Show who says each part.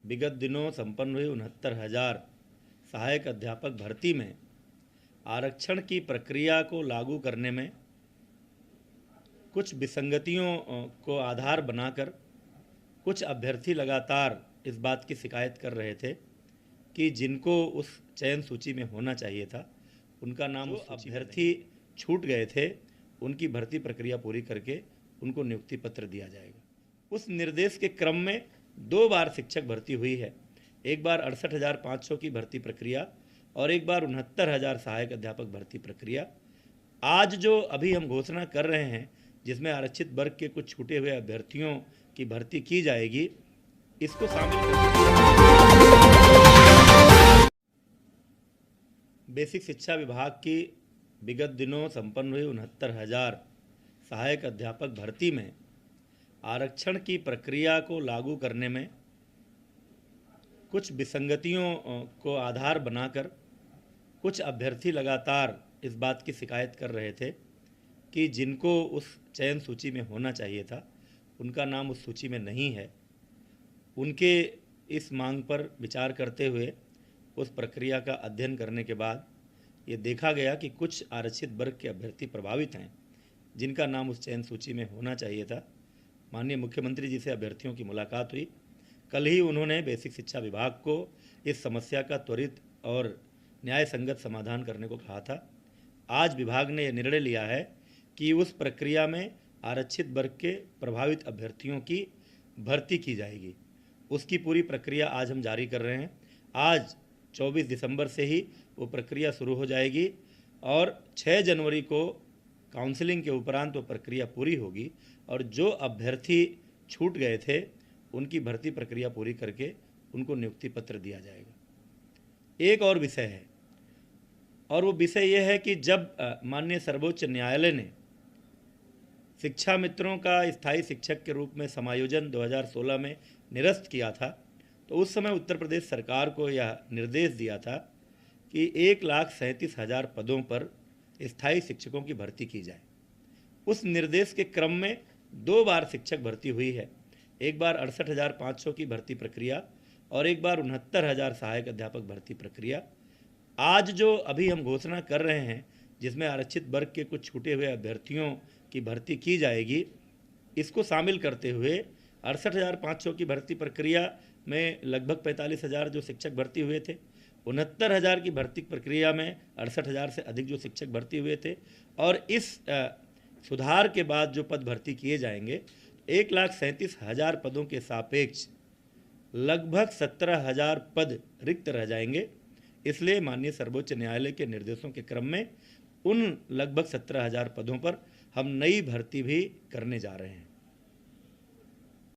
Speaker 1: विगत दिनों संपन्न हुई 69,000 सहायक अध्यापक भर्ती में आरक्षण की प्रक्रिया को लागू करने में कुछ विसंगतियों को आधार बनाकर कुछ अभ्यर्थी लगातार इस बात की शिकायत कर रहे थे कि जिनको उस चयन सूची में होना चाहिए था उनका नाम उस अभ्यर्थी छूट गए थे, उनकी भर्ती प्रक्रिया पूरी करके उनको नियुक्ति पत्र दिया जाएगा। उस निर्देश के क्रम में 2 बार शिक्षक भर्ती हुई है। एक बार 68,500 की भर्ती प्रक्रिया और एक बार 69,000 सहायक अध्यापक भर्ती प्रक्रिया। आज जो अभी हम घोषणा कर रहे हैं, जिसमें आरक्षित वर्ग के कुछ छूटे हुए अभ्यर्थियों की भर्ती की जाएगी, इसको शामिल बेसिक शिक्षा विभाग की विगत दिनों संपन्न हुई 69,000 सहायक अध्यापक भर्ती में आरक्षण की प्रक्रिया को लागू करने में कुछ विसंगतियों को आधार बनाकर कुछ अभ्यर्थी लगातार इस बात की शिकायत कर रहे थे कि जिनको उस चयन सूची में होना चाहिए था उनका नाम उस सूची में नहीं है। उनके इस मांग पर विचार करते हुए उस प्रक्रिया का अध्ययन करने के बाद ये देखा गया कि कुछ आरक्षित वर्ग के अभ्यर्थी प्रभावित हैं जिनका नाम उस चयन सूची में होना चाहिए था। माननीय मुख्यमंत्री जी से अभ्यर्थियों की मुलाकात हुई। कल ही उन्होंने बेसिक शिक्षा विभाग को इस समस्या का त्वरित और न्याय संगत समाधान करने को कहा था। आज विभाग ने यह निर्णय लिया है कि उस प्रक्रिया में आरक्षित वर्ग के प्रभावित अभ्यर्थियों की भर्ती की जाएगी। उसकी पूरी प्रक्रिया आज हम जारी कर रहे हैं। आज 24 दिसंबर से ही वो प्रक्रिया शुरू हो जाएगी और 6 जनवरी को काउंसलिंग के उपरांत वो प्रक्रिया पूरी होगी और जो अभ्यर्थी छूट गए थे उनकी भर्ती प्रक्रिया पूरी करके उनको नियुक्ति पत्र दिया जाएगा। एक और विषय है और वो विषय ये है कि जब माननीय सर्वोच्च न्यायालय ने शिक्षा मित्रों का स्थायी शिक्षक के रूप में समायोजन 2016 में निरस्त किया था, तो उस समय उत्तर प्रदेश सरकार को यह निर्देश दिया था कि 1,37,000 पदों पर स्थायी शिक्षकों की भर्ती की जाए। उस निर्देश के क्रम में 2 बार शिक्षक भर्ती हुई है। एक बार 68,500 की भर्ती प्रक्रिया और एक बार 69,000 सहायक अध्यापक भर्ती प्रक्रिया। आज जो अभी हम घोषणा कर रहे हैं, जिसमें आरक्षित वर्ग के कुछ छूटे हुए अभ्यर्थियों की भर्ती की जाएगी, इसको शामिल करते हुए 68,500 की भर्ती प्रक्रिया में लगभग 45,000 जो शिक्षक भर्ती हुए थे, 69,000 की भर्ती प्रक्रिया में 68,000 से अधिक जो शिक्षक भर्ती हुए थे और इस सुधार के बाद जो पद भर्ती किए जाएंगे 1,37,000 पदों के सापेक्ष लगभग 17,000 पद रिक्त रह जाएंगे। इसलिए माननीय सर्वोच्च न्यायालय के निर्देशों के क्रम में उन लगभग 17,000 पदों पर हम नई भर्ती भी करने जा रहे हैं।